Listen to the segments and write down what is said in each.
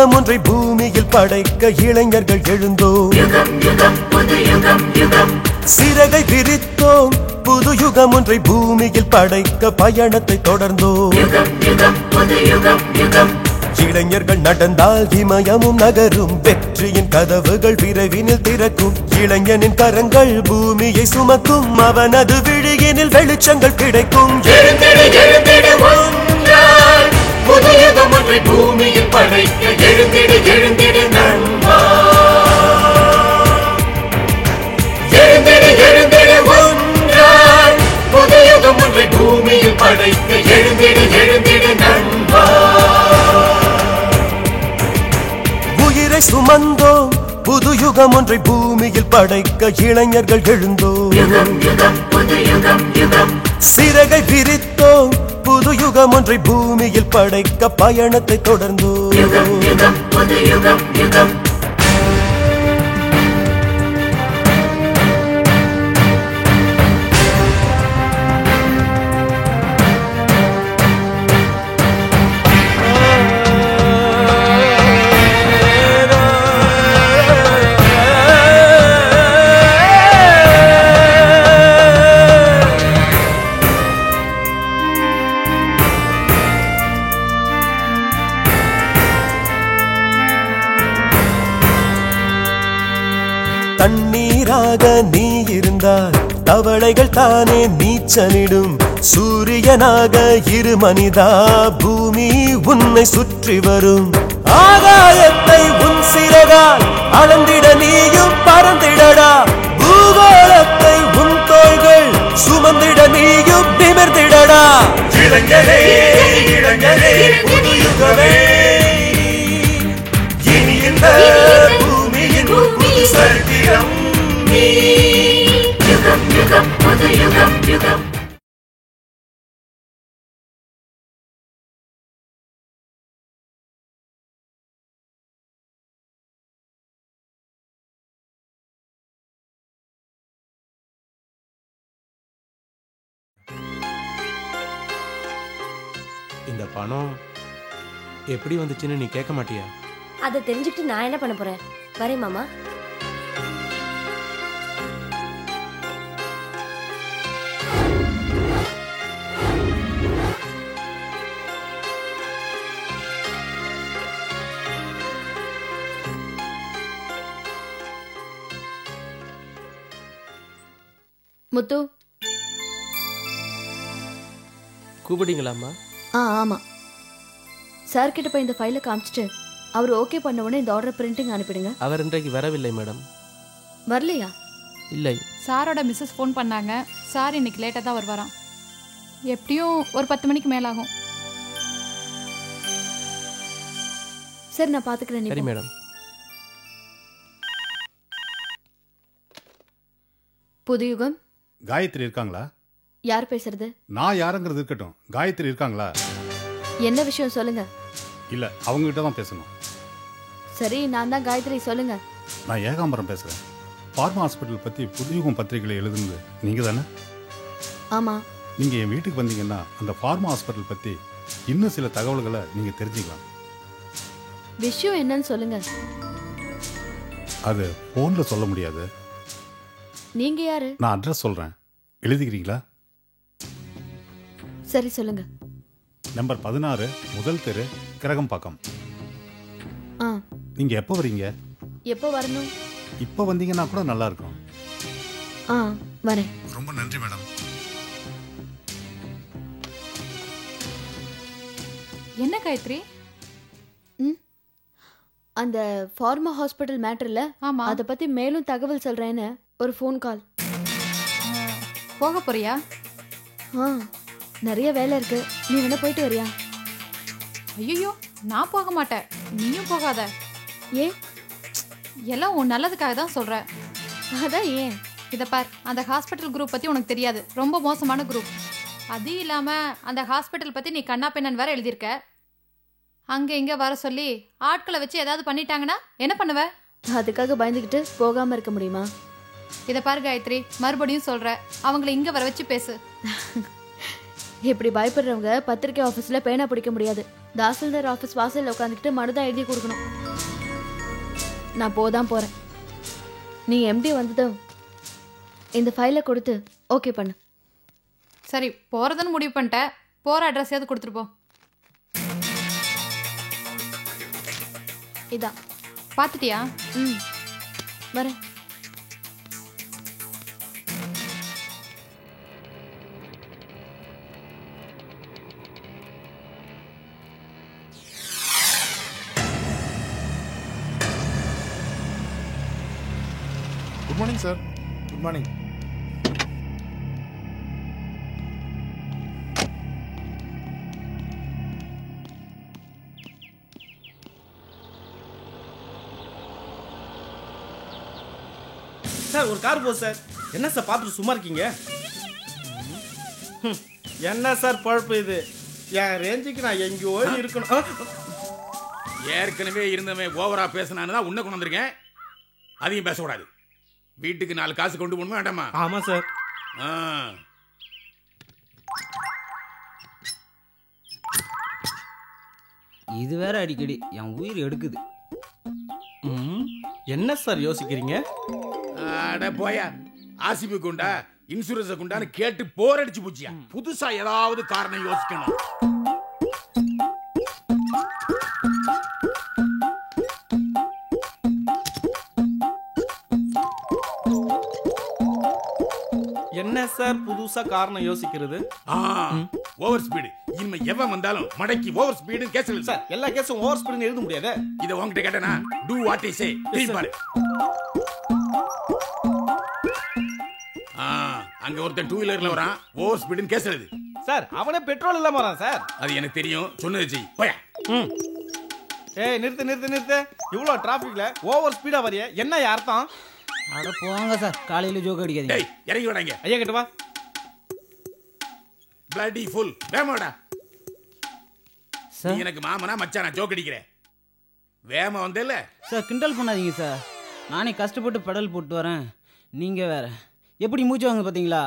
யுகம் ஒன்றை பூமியில் படைக்க இளைஞர்கள் எழுந்தோம். சிறகை விரித்தோம். புது யுகம் ஒன்றை பூமியில் படைக்க பயணத்தை தொடர்ந்தோம். இளைஞர்கள் நடந்தால் இமயமும் நகரும். வெற்றியின் கதவுகள் விரைவினில் திறக்கும். இளைஞனின் கரங்கள் பூமியை சுமக்கும். அவனது விழியினில் வெளிச்சங்கள் கிடைக்கும். புது யுகம் ஒன்றை பூமியில் படைக்க எழுந்திடு எழுந்திடு நண்பா. எழுந்திடு எழுந்திடு ஒன்றாய். புது யுகம் ஒன்றை பூமியில் படைக்க எழுந்திடு எழுந்திடு நண்பா. உயிரை சுமந்தோம். புது யுகம் ஒன்றை பூமியில் படைக்க இளைஞர்கள் எழுந்தோம். சிறகை விரித்தோம். புது யுகம் ஒன்றை பூமியில் படைக்க பயணத்தை தொடர்ந்தோம். தண்ணீராக நீ இருந்தால் தவளைகள் தானே நீச்சலிடும். சூரியனாக இரு மனிதா, பூமி உன்னை சுற்றி வரும். ஆகாயத்தை உன் சிறகால் அளந்திட நீயும் பறந்திடடா. பூகோளத்தை உன் தோள்கள் சுமந்திட நீயும் நிமிர்ந்திடடா. இளைஞரே இளைஞரே புது யுகமே. இனி இந்த பூமியின் புது சரித்திரம் நீ. யுகம் யுகம் புது யுகம் யுகம். இந்த பணம் எப்படி வந்துச்சுன்னு நீ கேட்க மாட்டியா? அதை தெரிஞ்சுக்கிட்டு நான் என்ன பண்ண போறேன்? வரேன் மாமா. முத்து, கூப்பிட்டீங்களாம்மா? ஆமா. சார் கிட்ட போய் இந்த ஃபைலை காமிச்சிட்டு அவர் ஓகே பண்ண உடனே இந்த ஆர்டர் பிரிண்டிங் அனுப்பிடுங்க. அவர் இன்றைக்கு வரவில்லை மேடம். வரலையா? இல்லை. சாரோட மிஸ்ஸஸ் ஃபோன் பண்ணாங்க. சார் இன்னைக்கு லேட்டாக தான் வருவாராம். எப்படியும் ஒரு 10 மணிக்கு மேலாகும். சரி, நான் பாத்துக்கிறேன். சரி மேடம். புது யுகம். காயத்ரி இருக்காங்களா? யார் பேசுறது? நான் யாருங்கிறது இருக்கட்டும், காயத்ரி இருக்காங்களா? என்ன விஷயம் சொல்லுங்க. இல்ல, அவங்க கிட்ட தான் பேசணும். சரி, நான் தான் காயத்ரி, சொல்லுங்க. நான் ஏகாம்பரம் பேசுறேன். ஃபார்மா ஹாஸ்பிட்டல் பத்தி புதுயுகம் பத்திரிகையில் எழுதுனது நீங்க தானே? ஆமா. நீங்க என் வீட்டுக்கு வந்தீங்கன்னா அந்த ஃபார்மா ஹாஸ்பிட்டல் பத்தி இன்னும் சில தகவல்களை நீங்க தெரிஞ்சுக்கலாம். விஷயம் என்னன்னு சொல்லுங்க. அது போன்ல சொல்ல முடியாது. நீங்க யாரு? நான் அட்ரஸ் சொல்றேன், எழுதிக்கிறீங்களா? சரி, சொல்லுங்க. நம்பர் 16, முதல் தெரு, கிரகம்பாக்கம். நீங்க எப்போ வரீங்க? எப்போ வரணும்? இப்போ வந்தீங்கன்னா கூட நல்லா இருக்கும். வரேன். ரொம்ப நன்றி மேடம். என்ன காயத்ரி? அந்த ஃபார்மா ஹாஸ்பிட்டல் மேட்டர்ல அதை பத்தி மேலும் தகவல் சொல்றேன்னு ஒரு ஃபோன் கால். போக போறியா? நிறைய வேலை இருக்கு. நீ வேணா போயிட்டு வரியா? ஐயோ, நான் போக மாட்டேன். நீயும் போகாத. ஏன்? எல்லாம் உன் நல்லதுக்காக தான் சொல்றேன். அதான் ஏன்? இதை பார், அந்த ஹாஸ்பிட்டல் குரூப் பத்தி உனக்கு தெரியாது. ரொம்ப மோசமான குரூப். அது இல்லாம அந்த ஹாஸ்பிட்டல் பத்தி நீ கண்ணா பின்னன் வேற எழுதியிருக்க. அங்க இங்க வர சொல்லி ஆட்களை வச்சு ஏதாவது பண்ணிட்டாங்கன்னா என்ன பண்ணுவ? அதுக்காக பயந்துகிட்டு போகாம இருக்க முடியுமா? இதை பாரு காயத்ரி, மறுபடியும் சொல்ற, அவங்கள இங்க வர வச்சு பேசு. இப்படி பயப்படுறவங்க பத்திரிக்கை ஆஃபீஸ்ல பேனா பிடிக்க முடியாது. தாசில்தார் ஆஃபீஸ் வாசல்ல உட்காந்துக்கிட்டு மனுதான் எழுதி கொடுக்கணும். நான் போதான் போறேன். நீ எம்டி வந்ததும் இந்த ஃபைலை கொடுத்து ஓகே பண்ணு. சரி, போறதுன்னு முடிவு பண்ணிட்டேன். போற அட்ரஸையாவது கொடுத்துட்டு போ. இதான். பார்த்துட்டியா? ம், வரேன். Good morning sir. Good morning. Sir ஒரு கார் போகுது சார். என்ன சார் பார்த்துட்டு சும்மா இருக்கீங்க? என்ன சார் பழப்பு இது? என் ரேஞ்சுக்கு நான் எங்கேயோ இருக்கணும். ஏற்கனவே இருந்தவன் ஓவரா பேசினான்னு தான் உன்னை கொண்டு வந்திருக்கேன். அதையும் பேசக்கூடாது. வீட்டுக்கு 4 காசு கொண்டு போகணுமா வேண்டாமா? ஆமா சார். இது வேற அடிக்கடி என் உயிர் எடுக்குது. என்ன சார் யோசிக்கிறீங்க? அட போயா, ஆசிபி குண்டா இன்சூரன்ஸ் குண்டான்னு கேட்டு போர் அடிச்சு போச்சியா. புதுசா ஏதாவது காரணம் யோசிக்கணும். என்ன சார் புதுசா காரணம் யோசிக்கிறது? Over speed. இனிமே எவன் வந்தாலும் மடக்கி ஓவர் ஸ்பீடு கேஸ் எழுது சார். எல்லா கேஸும் ஓவர் ஸ்பீடுன்னு எழுத முடியாது. இத உன்கிட்ட கேட்டனா டு வாட் ஐ சே பாரு. அங்க ஒருத்தன் 2 வீலர்ல வரான், ஓவர் ஸ்பீடுன்னு கேஸ் எழுது. சார் அவனே பெட்ரோல் இல்லாம வரான் சார். அது எனக்கு தெரியும், சொன்னது செய் போயா. ஏய் நிறுத்து நிறுத்து நிறுத்து. இவ்வளோ டிராஃபிக்ல ஓவர் ஸ்பீடா வரைய என்ன அர்த்தம்? அட போங்க சார், காலையில ஜோக் அடிக்காதீங்க. டேய் இறங்கி வாடாங்க. ஐயா கிட்ட வா. Bloody full வேமடா. சார் எனக்கு மாமனா மச்சானா ஜோக் அடிக்கிறேன். வேம வந்தேல சார், கிண்டல் பண்ணாதீங்க சார். நானே கஷ்டப்பட்டு பெடல் போட்டு வரேன். நீங்க வேற எப்படி மூச்சு வாங்க பாத்தீங்களா?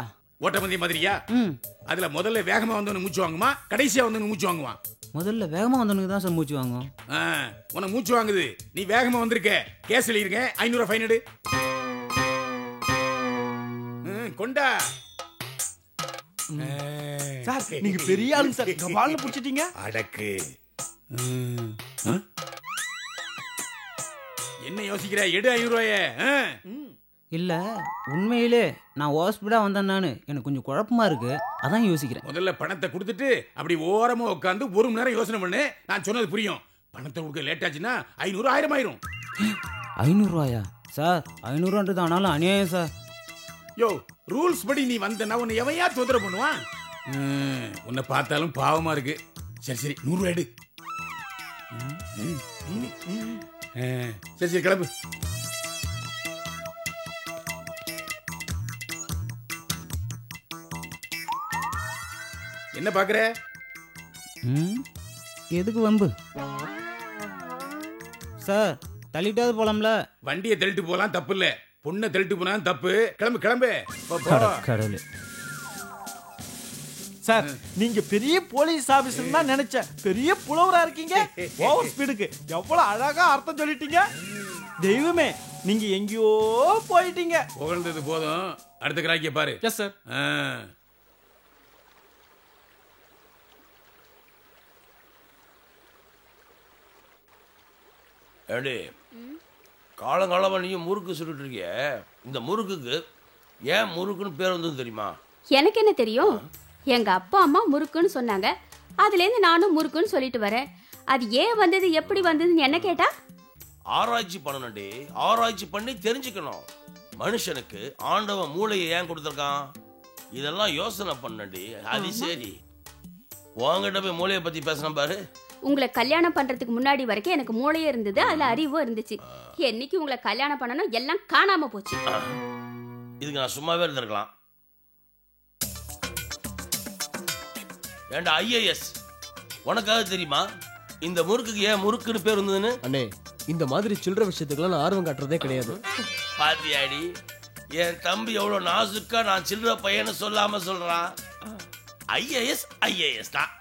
ஓட்டப்பந்தய மாதிரியா? அதுல முதல்ல வேகமா வந்தவனு மூச்சு வாங்குமா, கடைசியா வந்தவனு மூச்சு வாங்குவான்? முதல்ல வேகமா வந்தவனுக்கு தான் சார் மூச்சு வாங்கும். உன மூச்சு வாங்குது. நீ வேகமா வந்திருக்க, கேஸ் எழுதிருக்க. 500 ஃபைன் எடு. கொண்டா. சார் நீங்க பெரிய ஆளுங்க சார். கபால்னு புடிச்சிட்டீங்க. அடக்கு. என்ன யோசிக்கிற? எடு 500 ரூபாயே. இல்ல உண்மையிலே நான் ஓவர் ஸ்பீடா வந்தேன்னு எனக்கு கொஞ்சம் குழப்பமா இருக்கு. அதான் யோசிக்கிறேன். முதல்ல பணத்தை கொடுத்துட்டு அப்படி ஓரமா உட்காந்து 1 மணி நேரம் யோசனை பண்ணு. நான் சொன்னது புரியும். பணத்தை கொடுக்க லேட் ஆச்சுன்னா 500 1000 ஆயிரும். 500 ரூபாயா சார்? 500 ஆனாலும் அநியாயம் சார். யோ, ரூல்ஸ் படி நீ வந்தனா உன்னை எவையா தொந்தரவு பண்ணுவான்? உன்னை பார்த்தாலும் பாவமா இருக்கு. சரி சரி 100 ரூபாய் எடு. சரி சரி கிளம்பு. என்ன பாக்குற? எதுக்கு வம்பு சார்? தள்ளிட்டாவது போலாம்ல. வண்டியை தள்ளிட்டு போலாம், தப்பு இல்ல. பொண்ணை தள்ளிட்டு போனா தப்பு. கிளம்பு கிளம்பு. கடவுளே சார் நீங்க பெரிய போலீஸ் ஆபீசர் தான் நினைச்சேன். பெரிய புலவரா இருக்கீங்க. ஓவர் ஸ்பீடுக்கு எவ்வளவு அழகா அர்த்தம் சொல்லிட்டீங்க. தெய்வமே, நீங்க எங்கேயோ போயிட்டீங்க. புகழ்ந்தது போதும், அடுத்த கிராக்கிய பாரு. Yes sir. ஏடி காலங்காலமாக நீ முறுக்கு சுட்டுட்டு இருக்கிய. இந்த முறுக்குக்கு ஏன் முறுக்குன்னு பேர் வந்தது தெரியுமா? எனக்கு என்ன தெரியும்? எங்க அப்பா அம்மா முறுக்குன்னு சொன்னாங்க. அதுலேருந்து நானும் முறுக்குன்னு சொல்லிட்டு வரேன். அது ஏன் வந்தது எப்படி வந்ததுன்னு என்ன கேட்டா? ஆராய்ச்சி பண்ணணும்டி. ஆராய்ச்சி பண்ணி தெரிஞ்சுக்கணும். மனுஷனுக்கு ஆண்டவன் மூளையை ஏன் கொடுத்துருக்கான்? இதெல்லாம் யோசனை பண்ணடி. அது சரி, உங்ககிட்ட போய் மூளையை பத்தி பேசணும் பாரு. உங்களை கல்யாணம் பண்றதுக்கு முன்னாடி வரைக்கும் எனக்கு மூளையே இருந்தது, அதுல அறிவும் இருந்துச்சு. என்னைக்கு உங்களை கல்யாணம் பண்ணணும் எல்லாம் காணாம போச்சு. இதுக்கு நான் சும்மாவே இருந்திருக்கலாம். ஏண்டா ஐஏஎஸ், உனக்காக தெரியுமா இந்த முறுக்குக்கு ஏன் முறுக்குன்னு பேர் வந்ததுன்னு? அண்ணே, இந்த மாதிரி சில்லற விஷயத்துக்குலாம் நான் ஆர்வம் காட்டுறதே கிடையாது. பாத்தியாடி, என் தம்பி எவ்வளவு நாசுக்கா நான் சில்லற பையன்னு சொல்லாம சொல்றான். ஐஏஎஸ் தான்.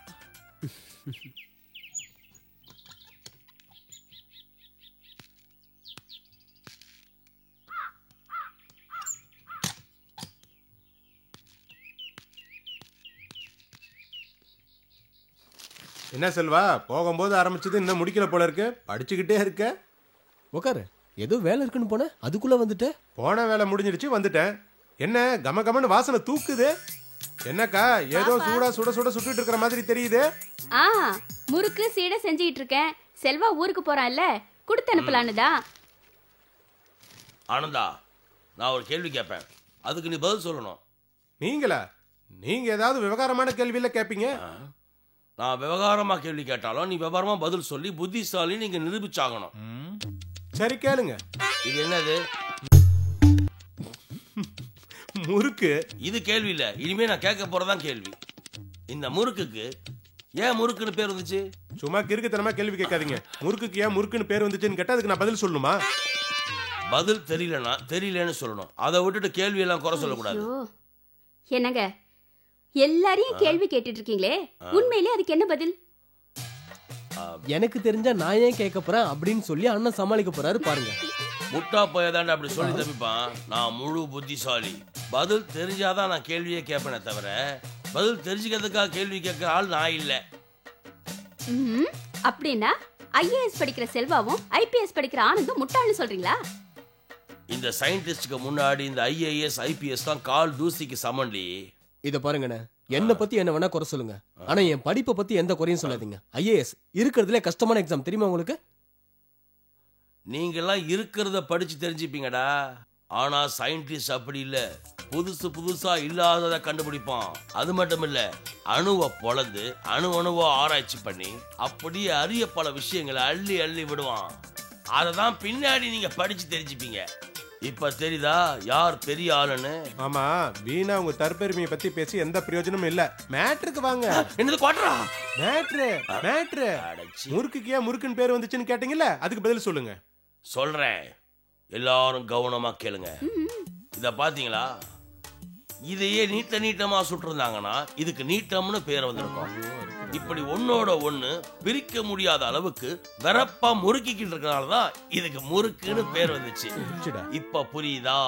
என்ன செல்வா, போகும்போது ஆரம்பிச்சது இன்னும் முடிக்கல போல இருக்கு. படிச்சுக்கிட்டே இருக்க. உட்காரு. ஏதோ வேலை இருக்குன்னு போன, அதுக்குள்ள வந்துட்டு. போன வேலை முடிஞ்சிடுச்சு, வந்துட்டேன். என்ன கம கமன்னு வாசனை தூக்குது? என்னக்கா ஏதோ சூடா சுட சுட சுட்டுட்டு இருக்கிற மாதிரி தெரியுது. முறுக்கு சீடை செஞ்சுக்கிட்டு இருக்கேன். செல்வா ஊருக்கு போறான்ல, கொடுத்து அனுப்பலான்னு தான். ஆனந்தா, நான் ஒரு கேள்வி கேட்பேன், அதுக்கு நீ பதில் சொல்லணும். நீங்களா? நீங்க ஏதாவது விவகாரமான கேள்வியில கேட்பீங்க. நான் விவகாரமா கேள்வி கேட்டாலும் நீ விவகாரமா பதில் சொல்லி புத்திசாலி நீங்க நிரூபிச்சாகணும். சரி கேளுங்க. இது என்னது? முறுக்கு. இது கேள்வி இல்ல, இனிமே நான் கேட்க போறதான் கேள்வி. இந்த முறுக்குக்கு ஏன் முறுக்குன்னு பேர் வந்துச்சு? சும்மா கிறுக்குத்தனமா கேள்வி கேட்காதீங்க. முறுக்குக்கு ஏன் முறுக்குன்னு பேர் வந்துச்சுன்னு கேட்டா அதுக்கு நான் பதில் சொல்லணுமா? பதில் தெரியலன்னு சொல்லணும். அதை விட்டுட்டு கேள்வி எல்லாம் குறை சொல்லக்கூடாது. என்னங்க எல்லாரையும் கேள்வி கேட்டுட்டு இருக்கீங்களே, உண்மையிலே அதுக்கு என்ன பதில்? எனக்கு தெரிஞ்சா நான் ஏன் கேட்க போறேன் அப்படின்னு சொல்லி அண்ணன் சமாளிக்க போறாரு பாருங்க. முட்டா போயதாண்ட அப்படி சொல்லி தப்பிப்பான். நான் முழு புத்திசாலி. பதில் தெரிஞ்சாதான் நான் கேள்வியே கேட்பேனே தவிர பதில் தெரிஞ்சுக்கிறதுக்காக கேள்வி கேட்கிற ஆள் நான் இல்ல. அப்படின்னா ஐஏஎஸ் படிக்கிற செல்வாவும் ஐபிஎஸ் படிக்கிற ஆனந்தும் முட்டாள்னு சொல்றீங்களா? இந்த சயின்டிஸ்டுக்கு முன்னாடி இந்த ஐஏஎஸ் ஐபிஎஸ் தான் கால் தூசிக்கு சமண்டி. இத பாருங்கண்ணே, என்ன பத்தி என்ன வேணா குறை சொல்லுங்க, ஆனா என் படிப்பை பத்தி எந்த குறையும் சொல்லாதீங்க. ஐஏஎஸ் இருக்கிறதுல கஷ்டமான எக்ஸாம் தெரியுமா உங்களுக்கு? நீங்க எல்லாம் இருக்கிறத படிச்சு தெரிஞ்சுப்பீங்கடா. ஆனா சயின்டிஸ்ட் அப்படி இல்ல, புதுசா இல்லாததை கண்டுபிடிப்பான். அது மட்டும் இல்ல, அணுவை பொளந்து அணுவா ஆராய்ச்சி பண்ணி அப்படியே அரிய பல விஷயங்களை அள்ளி அள்ளி விடுவான். அததான் பின்னாடி நீங்க படிச்சு தெரிஞ்சுப்பீங்க. இப்ப தெரியுதா யார் பெரிய ஆளுன்னு? ஆமா, வீணா உங்க தற்பெருமையை பத்தி பேசி எந்த பிரயோஜனமும் இல்ல. மேட்ருக்கு வாங்க. என்னது குவாட்ரா? மேட்ரு முறுக்குக்கு ஏன் முறுக்குன்னு பேர் வந்துச்சுன்னு கேட்டீங்கல்ல, அதுக்கு பதில் சொல்லுங்க. சொல்றேன், எல்லாரும் கவனமா கேளுங்க. இத பாத்தீங்களா? இதையே நீட்டமா சுட்டிருந்தாங்கன்னா இதுக்கு நீட்டம்னு பேர் வந்திருக்கும். இப்படி ஒன்னோட ஒண்ணு பிரிக்க முடியாத அளவுக்கு வரப்பா முறுக்கிக்கிட்டு இருக்கனாலதான் இதுக்கு முறுக்குன்னு பேர் வந்துச்சு. இப்ப புரியுதா?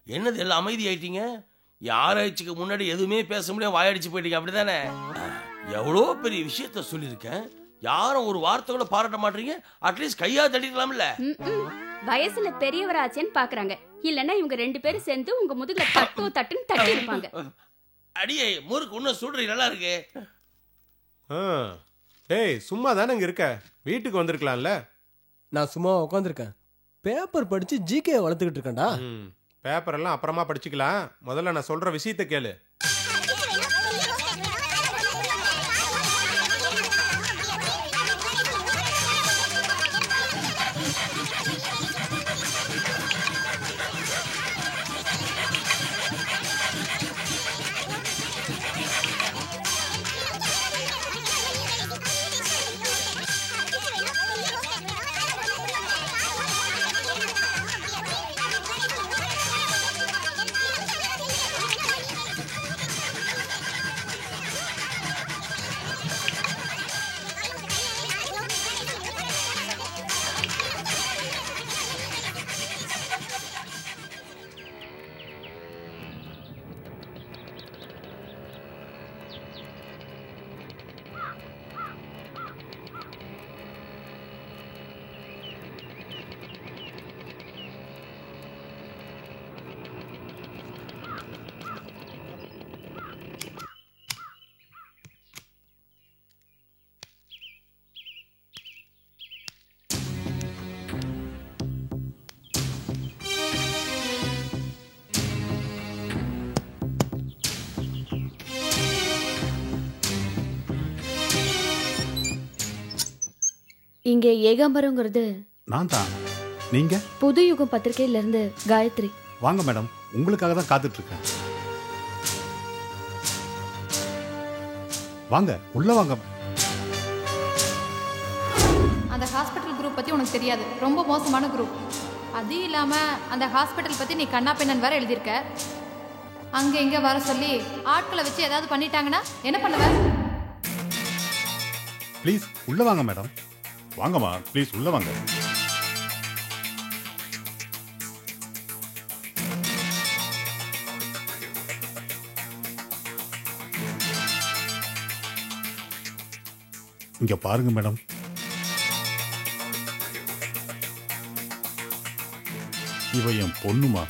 என்னது எல்லாம் அமைதி ஆயிட்டீங்க? யாராய்ச்சிக்கு முன்னாடி எதுவுமே பேச முடியாது, வாயடிச்சு போயிட்டீங்க, அப்படிதானே? எவ்வளோ பெரிய விஷயத்த சொல்லியிருக்கேன், யாரும் ஒரு வார்த்தை கூட பாராட்ட மாட்டீங்க. அட்லீஸ்ட் கையா தட்டிக்கலாம்ல. வயசுல பெரியவராச்சேன்னு பாக்குறாங்க, இல்லன்னா இவங்க ரெண்டு பேரும் சேர்ந்து உங்க முதுகுல தட்டுன்னு தட்டி இருப்பாங்க. அடியே, முறுக்கு இன்னும் சுடுறீ, நல்லா இருக்கு. டேய், சும்மா தானே இங்க இருக்க, வீட்டுக்கு வந்திருக்கலாம்ல. நான் சும்மா உட்காந்துருக்கேன், பேப்பர் படிச்சு ஜிகே வளர்த்துக்கிட்டு இருக்கேன்டா. பேப்பர் எல்லாம் அப்புறமா படிச்சுக்கலாம், முதல்ல நான் சொல்ற விஷயத்த கேளு. இங்கே ஏகாம்பரங்கிறது நான் தான். நீங்க? புது யுகம் பத்திரிகையில இருந்து காயத்ரி. வாங்க மேடம், உங்களுக்காக தான் காத்துட்டு இருக்கேன். வாங்க, உள்ள வாங்க. அந்த ஹாஸ்பிட்டல் குரூப் பத்தி உனக்கு தெரியாது, ரொம்ப மோசமான குரூப். அது இல்லாம அந்த ஹாஸ்பிட்டல் பத்தி நீ கண்ணா பின்னன் வேற எழுதியிருக்க. அங்க இங்க வர சொல்லி ஆட்களை வச்சு ஏதாவது பண்ணிட்டாங்கன்னா என்ன பண்ணுவ? ப்ளீஸ் உள்ள வாங்க மேடம். வாங்கம்மா, ப்ளீஸ் உள்ள வாங்க. இங்க பாருங்க மேடம், இவ என் பொண்ணுமா.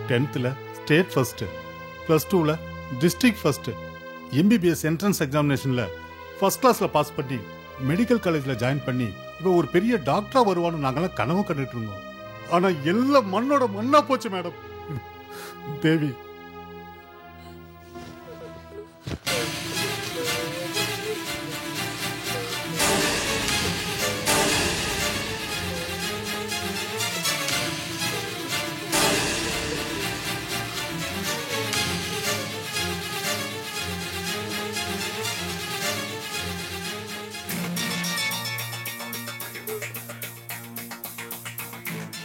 10th state first, +2 district first, MBBS entrance எக்ஸாமினேஷன்ல ஃபர்ஸ்ட் கிளாஸ்ல பாஸ் பண்ணி மெடிக்கல் காலேஜ்ல ஜாயின் பண்ணி இவ ஒரு பெரிய டாக்டரா வருவான்னு நாங்கெல்லாம் கனவு கண்டுட்டு இருந்தோம். ஆனா எல்லாம் மண்ணோட மண்ணா போச்சு மேடம். தேவி,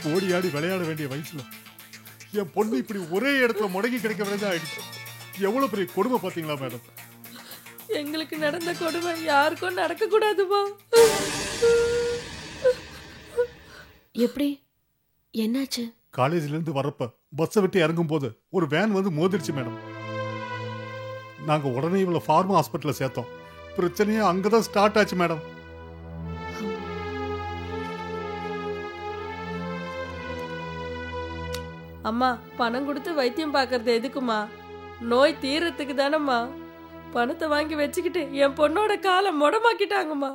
ஓடி ஆடி விளையாட வேண்டிய வயசுல என் பொண்ணு இப்படி ஒரே இடத்துல முடங்கி கிடைக்க வேண்டியதா ஆயிடுச்சு. எவ்வளவு பெரிய கொடுமை பாத்தீங்களா மேடம்? எங்களுக்கு நடந்த கொடுமை யாருக்கும் நடக்க கூடாதுமா. எப்படி? என்னாச்சு? காலேஜ்ல இருந்து வரப்ப பஸ்ஸை விட்டு இறங்கும் போது ஒரு வேன் வந்து மோதிருச்சு மேடம். நாங்க உடனே இவளை ஃபார்மா ஹாஸ்பிட்டல்ல சேர்த்தோம். பிரச்சனையே அங்கதான் ஸ்டார்ட் ஆச்சு மேடம். அம்மா, பணம் கொடுத்து வைத்தியம் பார்க்கறது எதுக்குமா? நோய் தீரத்துக்கு தானம்மா. பணத்தை வாங்கி வச்சுக்கிட்டு என் பொண்ணோட காலை முடமாக்கிட்டாங்கம்மா.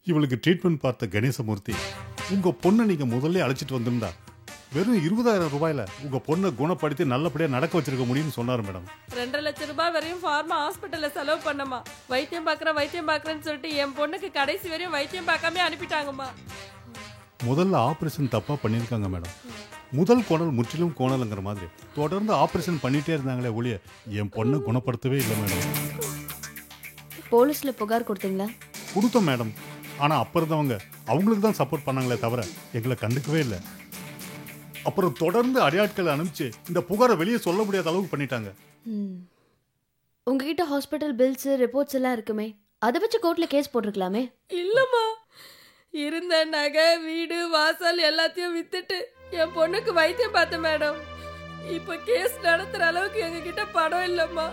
இவளுக்கு ட்ரீட்மெண்ட் பார்த்த கணேசமூர்த்தி, உங்க பொண்ணை நீங்க முதல்ல அழைச்சிட்டு வந்திருந்தா வெறும் 20,000 ரூபாயில உங்க பொண்ணை குணப்படுத்தி நல்லபடியா நடக்க வச்சிருக்க முடியும்னு சொன்னாரு மேடம். 2 லட்சம் ரூபாய் வரையும் ஃபார்மா ஹாஸ்பிட்டல்ல செலவு பண்ணமா. வைத்தியம் பார்க்கறேன்னு சொல்லிட்டு என் பொண்ணுக்கு கடைசி வரையும் வைத்தியம் பார்க்காம அனுப்பிட்டாங்கம்மா. முதல்ல ஆபரேஷன் தப்பா பண்ணிருக்காங்க மேடம். முதல் கோணல் முற்றிலும் கோணல்ங்கிற மாதிரி தொடர்ந்து ஆபரேஷன் பண்ணிட்டே இருந்தாங்களே ஒழிய என் பொண்ணை குணப்படுத்தவே இல்லை மேடம். போலீஸ்ல புகார் கொடுத்தீங்களா? கொடுத்தோம் மேடம். ஆனா அப்ப இருந்தவங்க அவங்களுக்கு தான் சப்போர்ட் பண்ணாங்களே தவிர எங்களை கண்டுக்கவே இல்லை. அப்புறம் தொடர்ந்து அடியாட்களை அனுப்பிச்சு இந்த புகாரை வெளியே சொல்ல முடியாத அளவுக்கு பண்ணிட்டாங்க. உங்ககிட்ட ஹாஸ்பிட்டல் பில்ஸ் ரிப்போர்ட்ஸ் எல்லாம் இருக்குமே, அதை வச்சு கோர்ட்ல கேஸ் போட்டிருக்கலாமே. இல்லம்மா, இருந்த நகை வீடு வாசல் எல்லாத்தையும் வித்துட்டு என் பொண்ணுக்கு வைத்தியம் பார்த்த மேடம். இப்ப கேஸ் நடத்துற அளவுக்கு எங்க கிட்ட பணம் இல்லம்மா.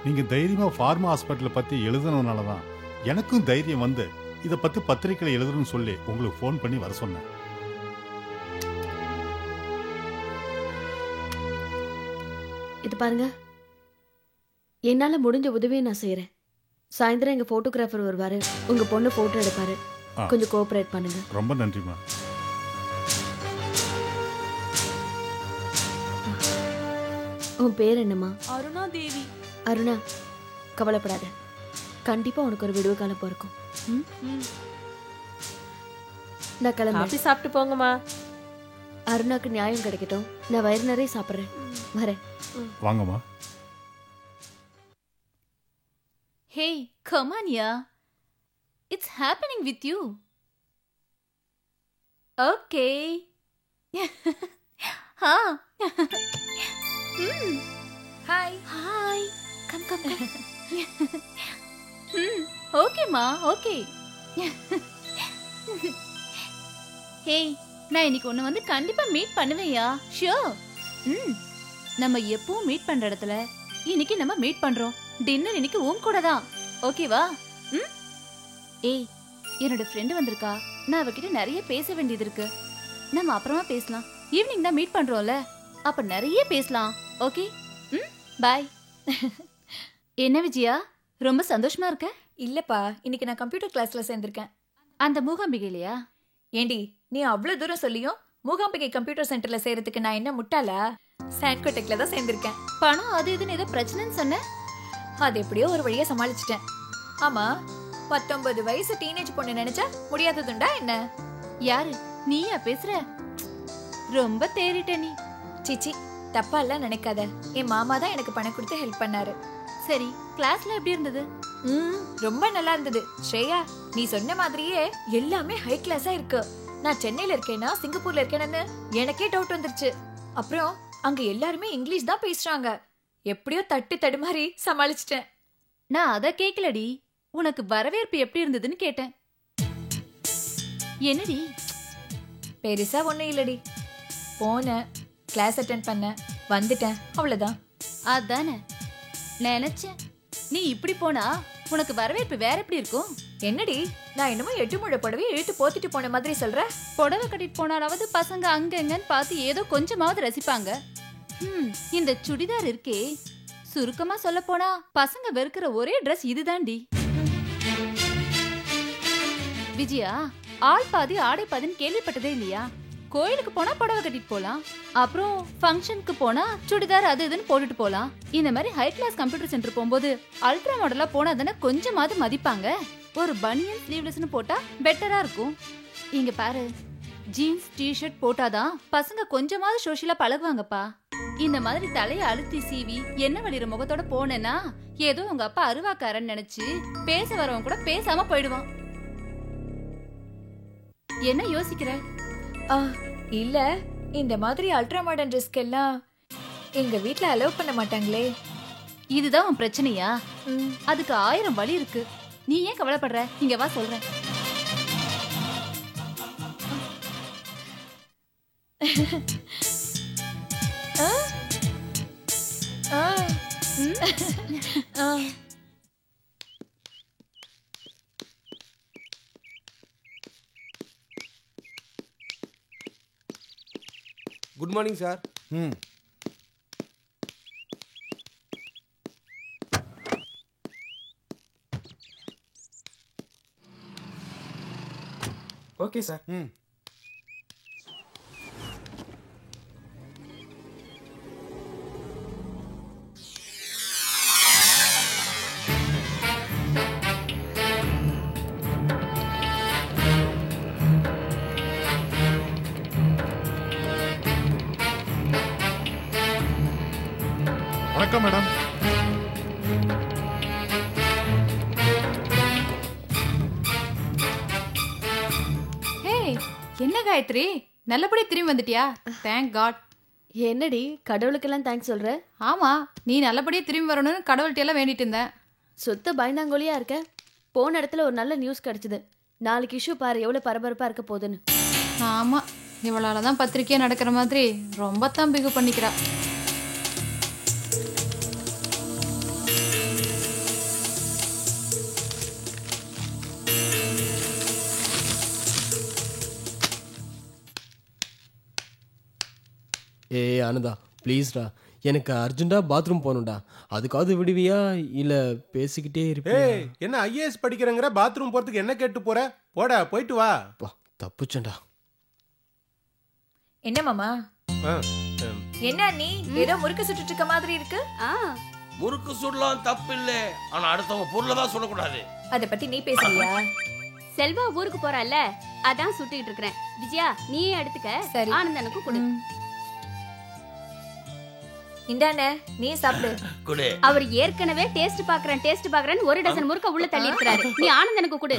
நீங்க தைரியமா ஃபார்மா ஹாஸ்பிட்டல் பத்தி எழுதுனதுனாலதான் எனக்கும் தைரியம் வந்து இதை பத்தி பத்திரிகையில எழுதணும்னு சொல்லி உங்களுக்கு ஃபோன் பண்ணி வர சொன்னேன். இது பாருங்க, என்னால முடிஞ்ச உதவியை நான் செய்யறேன். சாயந்தரம் எங்க போட்டோகிராஃபர் வருவாரு, உங்க பொண்ணு போட்டோ எடுப்பாரு. கொஞ்சம் கோஆபரேட் பண்ணுங்க. ரொம்ப நன்றிமா. உன் பேர் என்னம்மா? அருணா தேவி. அருணா, கவலைப்படாத, கண்டிப்பா உனக்கு ஒரு விடுவு காலம் பிறக்கும். நான் கிளம்பி சாப்பிட்டு போங்கம்மா. அருணாக்கு நியாயம் கிடைக்கட்டும். நான் வயிறு நிறைய சாப்பிட்றேன். வரேன். வாங்கம்மா. Hey, come on, yeah. It's happening with you. Okay. Ha. Hi. Hi. Come. Okay, ma. Okay. Hey, நான் இன்னைக்கு ஒன்று வந்து கண்டிப்பா மீட் பண்ணுவேயா? ஷியோர். நம்ம எப்பவும் மீட் பண்ற இடத்துல இன்னைக்கு நம்ம மீட் பண்றோம். டின்னர் இன்னைக்கு உன் கூட தான். ஓகேவா? ஏய், என்னோட ஃப்ரெண்டு வந்திருக்கா. நான் அவகிட்ட நிறைய பேச வேண்டியது இருக்கு. நம்ம அப்புறமா பேசலாம். ஈவினிங் தான் மீட் பண்றோம்ல, அப்ப நிறைய பேசலாம். ஓகே? பாய். என்ன விஜயா, ரொம்ப சந்தோஷமா இருக்க? இல்லப்பா, இன்னைக்கு நான் கம்ப்யூட்டர் கிளாஸ்ல சேர்ந்திருக்கேன். அந்த மூகாம்பிகைலையா? ஏண்டி, நீ அவ்வளவு தூரம் சொல்லியும் மூகாம்பிகை கம்ப்யூட்டர் சென்டர்ல சேர்றதுக்கு நான் என்ன முட்டாளா? சான்கோடெக்ல தான் சேர்ந்திருக்கேன். பணம் அது இதுன்னு ஏதோ பிரச்சனைன்னு சொன்ன. அது எப்படியோ ஒரு வழியா சமாளிச்சிட்டேன். ஆமா, 19 வயசு டீனேஜ் பொண்ணு நினைச்சா முடியாததுண்டா என்ன? யாரு நீயா பேசுற? ரொம்ப தேறிட்ட நீ. சிச்சி, தப்பா எல்லாம் நினைக்காத. என் மாமா தான் எனக்கு பணம் கொடுத்து ஹெல்ப் பண்ணாரு. சரி, கிளாஸ்ல எப்படி இருந்தது? ரொம்ப நல்லா இருந்தது. ஸ்ரேயா, நீ சொன்ன மாதிரியே எல்லாமே ஹை கிளாஸா இருக்கு. நான் சென்னையில இருக்கேனா சிங்கப்பூர்ல இருக்கேன்னு எனக்கே டவுட் வந்துருச்சு. அப்புறம் அங்க எல்லாருமே இங்கிலீஷ் தான் பேசுறாங்க. எப்படியோ தட்டு தடுமாறி சமாளிச்சிட்டேன். நான் அத கேக்கலடி, உனக்கு வரவேற்பு எப்படி இருந்ததுன்னு கேட்டேன். என்னடி? பெருசா ஒண்ணும் இல்லடி. போனேன், கிளாஸ் அட்டென்ட் பண்ணேன், வந்துட்டேன், அவ்வளவுதான். அதானே நினைச்சேன். நீ இப்படி போனா உனக்கு வரவேற்பு வேற எப்படி இருக்கும்? என்னடி நான் என்னமோ 8 முழ புடவை இழுத்து போத்திட்டு போன மாதிரி சொல்ற? புடவை கட்டிட்டு போனாலாவது பசங்க அங்கங்கன்னு பார்த்து ஏதோ கொஞ்சமாவது ரசிப்பாங்க. இந்த சுடிதார் இருக்கே, சுருக்கமா சொல்ல போனா பசங்க வெறுக்கிற ஒரே ட்ரெஸ் இதுதான்டி. விஜயா, ஆள் பாதி ஆடை பாதின்னு கேள்விப்பட்டதே இல்லையா? கோயிலுக்கு போனா புடவை கட்டிட்டு போலாம், அப்புறம் ஃபங்க்ஷனுக்கு போனா சுடிதார் அது இதுன்னு போட்டுட்டு போலாம். இந்த மாதிரி ஹை கிளாஸ் கம்ப்யூட்டர் சென்டர் போகும்போது அல்ட்ரா மாடலா போனா தானே கொஞ்சமாவது மதிப்பாங்க. ஒரு பனியன் ஸ்லீவ்லெஸ்னு போட்டா பெட்டரா இருக்கும். இங்க பாரு, ஜீன்ஸ் டிஷர்ட் போட்டாதான் பசங்க கொஞ்சமாவது சோஷியலா பழகுவாங்கப்பா. இந்த மாதிரி தலைய அழுத்தி சீவி என்ன வலிற முகத்தோட போனேன்னா ஏதோ உங்க அப்பா அருவாக்காரன்னு நினைச்சு பேச வரவன் கூட பேசாம போயிடுவான். என்ன யோசிக்கிற? இல்ல, இந்த மாதிரி அல்ட்ரா மாடர்ன் ட்ரெஸ்க்கு எல்லாம் எங்க வீட்ல அலோவ் பண்ண மாட்டாங்களே. இதுதான் உன் பிரச்சனையா? அதுக்கு 1000 வழி இருக்கு. நீ ஏன் கவலைப்படுற? இங்க வா சொல்றேன். Good morning sir. Okay sir. வணக்கம் மேடம். என்ன காயத்ரி, நல்லபடியா திரும்பி வந்துட்டியா? Thank God. என்னடி கடவுளுக்கெல்லாம் தேங்க்ஸ் சொல்ற? ஆமா, நீ நல்லபடியா திரும்பி வரணும்னு கடவுள்கிட்ட எல்லாம் வேண்டிட்டு இருந்தேன். சுத்த பயந்தாங்கோலியா இருக்க. போன இடத்துல ஒரு நல்ல நியூஸ் கிடைச்சது. நாளைக்கு இஷ்யூ பாரு எவ்வளவு பரபரப்பா இருக்க போகுதுன்னு. ஆமா, இவளாலதான் பத்திரிக்கையா நடக்கிற மாதிரி ரொம்ப தான் பிகு பண்ணிக்கிறா. ஏய் ஆனந்தா, ப்ளீஸ்டா, எனக்கு அர்ஜென்ட்டா பாத்ரூம் போகணும்டா. அதுக்காவது விடுவியா இல்ல பேசிக்கிட்டே இருப்பியா? ஏய், என்ன ஐஏஎஸ் படிக்கிறங்கற பாத்ரூம் போறதுக்கு என்ன கேட்டு போற? போடா, போயிட்டு வா. தப்புச்சேன்டா. என்ன மாமா? என்ன நீ ஏதோ முறுக்கு சுட்டுட்டு இருக்க மாதிரி இருக்கு? முறுக்கு சுடலாம் தப்பு இல்ல, ஆனா அடுத்தவங்க பொருளை தான் சொல்லக்கூடாது. அத பத்தி நீ பேசுறியா? செல்வா ஊருக்கு போறால, அதான் சுட்டிட்டு இருக்கேன். விஜயா நீயே எடுத்துக்க. சரி, ஆனந்தனுக்கு கொடு. இந்தானே நீ சாப்பிடு. கொடு. அவர் ஏற்கனவே டேஸ்ட் பாக்குறேன்னு ஒரு டசன் முறுக்க உள்ள தள்ளி இருக்கிறாரு. நீ ஆனந்தனுக்கு கொடு.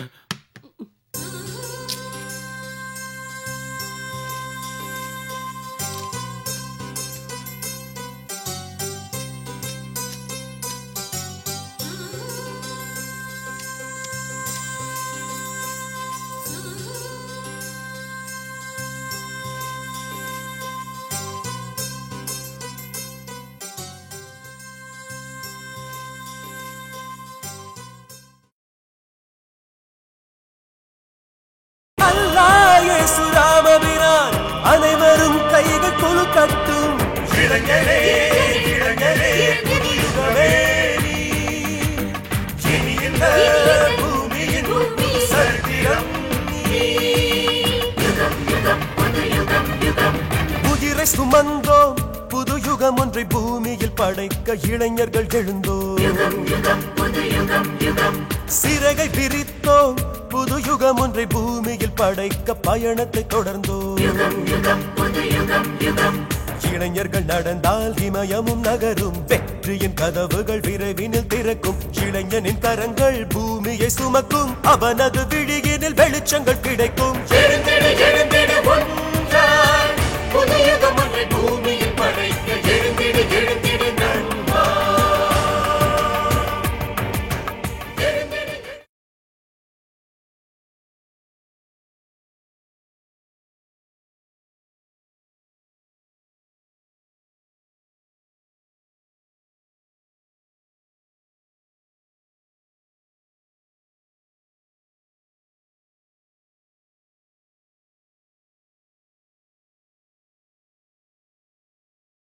சுராமபிரான் அனைவரும் கைகள் குழு கட்டும். இளைஞரே இளைஞரே புதுயுகமே நீ. இனி இந்த பூமியின் சரித்திரம் நீ. உயிரை சுமந்தோம், புது யுகம் ஒன்றை பூமியில் படைக்க இளைஞர்கள் எழுந்தோம். சிறகை விரித்தோம், புது யுகம் ஒன்றை பூமியில் படைக்க பயணத்தை தொடர்ந்தோம். இளைஞர்கள் நடந்தால் இமயமும் நகரும், வெற்றியின் கதவுகள் விரைவினில் திறக்கும். இளைஞனின் கரங்கள் பூமியை சுமக்கும், அவனது விழியினில் வெளிச்சங்கள் கிடைக்கும். எழுந்திடு எழுந்திடு